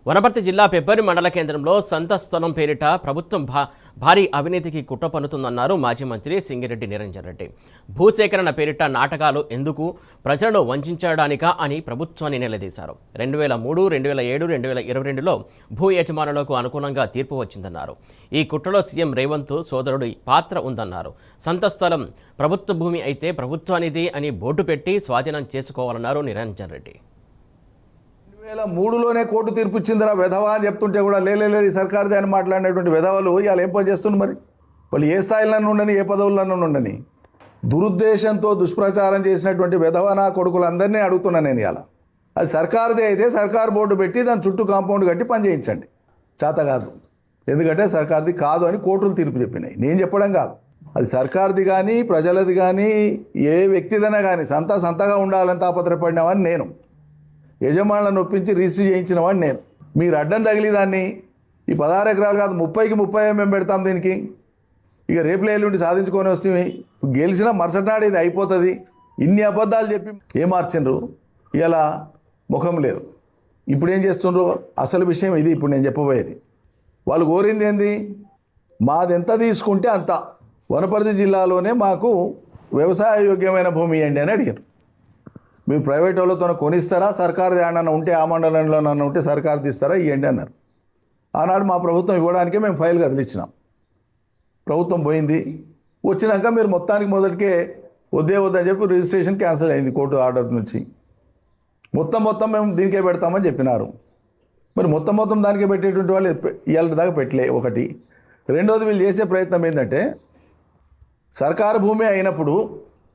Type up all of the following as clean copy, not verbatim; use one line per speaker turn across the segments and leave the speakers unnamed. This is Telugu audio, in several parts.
వనపర్తి జిల్లా పెబ్బరి మండల కేంద్రంలో సొంత స్థలం పేరిట ప్రభుత్వం భారీ అవినీతికి కుట్ర పన్నుతుందన్నారు మాజీ మంత్రి సింగిరెడ్డి నిరంజన్ రెడ్డి. భూసేకరణ పేరిట నాటకాలు ఎందుకు, ప్రజలను వంచడానికా అని ప్రభుత్వాన్ని నిలదీశారు. 2003, 2007, 2022లో భూ యజమానులకు అనుకూలంగా తీర్పు వచ్చిందన్నారు. ఈ కుట్రలో సీఎం రేవంత్ సోదరుడి పాత్ర ఉందన్నారు. సొంత స్థలం ప్రభుత్వ భూమి అయితే ప్రభుత్వానిది అని బోర్డు పెట్టి స్వాధీనం చేసుకోవాలన్నారు నిరంజన్ రెడ్డి.
2003లోనే కోర్టు తీర్పు ఇచ్చిందిరా వెధవా అని చెప్తుంటే కూడా లేదు సర్కారుదే అని మాట్లాడినటువంటి వెధవలు ఇవాళ ఏం పని చేస్తున్నారు? మరి వాళ్ళు ఏ స్థాయిలో ఉండని, ఏ పదవుల్లో ఉండని దురుద్దేశంతో దుష్ప్రచారం చేసినటువంటి వెధవనా కొడుకులందరినీ అడుగుతున్నాను నేను. ఇవాళ అది సర్కారుదే అయితే సర్కారు బోర్డు పెట్టి దాని చుట్టూ కాంపౌండ్ కట్టి పని చేయించండి. చేత కాదు, ఎందుకంటే సర్కారుది కాదు అని కోర్టులు తీర్పు చెప్పినాయి, నేను చెప్పడం కాదు. అది సర్కారుది కానీ ప్రజలది కానీ ఏ వ్యక్తిదైనా కానీ సంతగా ఉండాలని తాపత్రపడినామని నేను, యజమానులను ఒప్పించి రిజిస్టర్ చేయించిన వాడిని నేను. మీరు అడ్డం తగిలి దాన్ని ఈ 16 ఎకరాలు కాదు 30కి 30 మేము పెడతాం దీనికి, ఇక రేపు ఎల్లుండి సాధించుకొని వస్తే గెలిచిన మరుసటి నాడు ఇది అయిపోతుంది. ఇన్ని అబద్ధాలు చెప్పి ఏం మార్చిండ్రు? ఇలా ముఖం లేదు. ఇప్పుడు ఏం చేస్తుండ్రు? అసలు విషయం ఇది. ఇప్పుడు నేను చెప్పబోయేది, వాళ్ళు కోరింది ఏంది? మాది ఎంత తీసుకుంటే అంత, వనపర్తి జిల్లాలోనే మాకు వ్యవసాయ యోగ్యమైన భూమి ఇవ్వండి అని అడిగారు. మీరు ప్రైవేట్ వాళ్ళతో కొనిస్తారా, సర్కారుది ఏమన్నా ఉంటే ఆ మండలంలో నన్ను ఉంటే సర్కారుది ఇస్తారా ఇవ్వండి అన్నారు. ఆనాడు మా ప్రభుత్వం ఇవ్వడానికే మేము ఫైల్ కదిలిచ్చినాం. ప్రభుత్వం పోయింది, వచ్చినాక మీరు మొత్తానికి మొదటికే వద్దని చెప్పి రిజిస్ట్రేషన్ క్యాన్సిల్ అయింది కోర్టు ఆర్డర్ నుంచి. మొత్తం మేము దీనికే పెడతామని చెప్పినారు. మరి మొత్తం దానికే పెట్టేటువంటి వాళ్ళు ఇవాళ దాకా పెట్టలే. ఒకటి. రెండోది, వీళ్ళు చేసే ప్రయత్నం ఏంటంటే సర్కారు భూమి అయినప్పుడు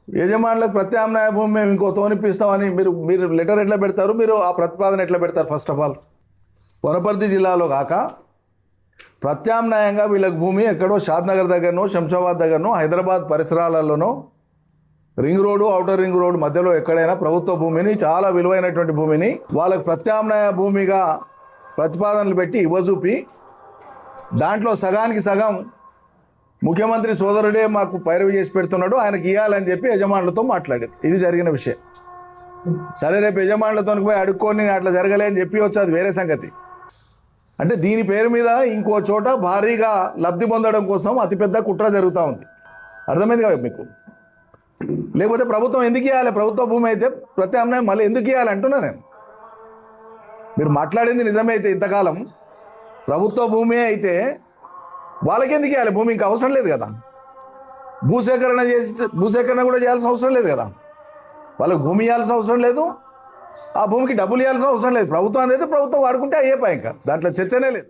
యజమానులకు ప్రత్యామ్నాయ భూమి మేము ఇంకో తోనిపిస్తామని మీరు లెటర్ ఎట్లా పెడతారు? మీరు ఆ ప్రతిపాదన ఎట్లా పెడతారు? ఫస్ట్ ఆఫ్ ఆల్ వనపర్తి జిల్లాలో కాక ప్రత్యామ్నాయంగా వీళ్ళకి భూమి ఎక్కడో షాద్నగర్ దగ్గరనో, శంషాబాద్ దగ్గరనో, హైదరాబాద్ పరిసరాలలోనో, ring road, outer ring road మధ్యలో ఎక్కడైనా ప్రభుత్వ భూమిని, చాలా విలువైనటువంటి భూమిని వాళ్ళకు ప్రత్యామ్నాయ భూమిగా ప్రతిపాదనలు పెట్టి ఇవ్వజూపి దాంట్లో సగానికి సగం ముఖ్యమంత్రి సోదరుడే మాకు పైరవి చేసి పెడుతున్నాడు, ఆయనకి ఇవ్వాలని చెప్పి యజమానులతో మాట్లాడారు. ఇది జరిగిన విషయం. సరే, రేపు యజమానులతో పోయి అడుక్కొని అట్లా జరగలే అని చెప్పి వచ్చి అది వేరే సంగతి. అంటే దీని పేరు మీద ఇంకో చోట భారీగా లబ్ధి పొందడం కోసం అతిపెద్ద కుట్ర జరుగుతూ ఉంది. అర్థమైంది కదా మీకు? లేకపోతే ప్రభుత్వం ఎందుకు ఇవ్వాలి? ప్రభుత్వ భూమి అయితే ప్రత్యామ్నాయం మళ్ళీ ఎందుకు ఇవ్వాలి అంటున్నా నేను. మీరు మాట్లాడింది నిజమే అయితే ఇంతకాలం ప్రభుత్వ భూమి అయితే వాళ్ళకి ఎందుకు ఇవ్వాలి భూమి? ఇంకా అవసరం లేదు కదా. భూసేకరణ కూడా చేయాల్సిన అవసరం లేదు కదా. వాళ్ళకి భూమి ఇవ్వాల్సిన అవసరం లేదు, ఆ భూమికి డబ్బులు ఇవ్వాల్సిన అవసరం లేదు. ప్రభుత్వం అనేది ప్రభుత్వం వాడుకుంటే అయ్యే పని, ఇంకా దాంట్లో చర్చనే లేదు.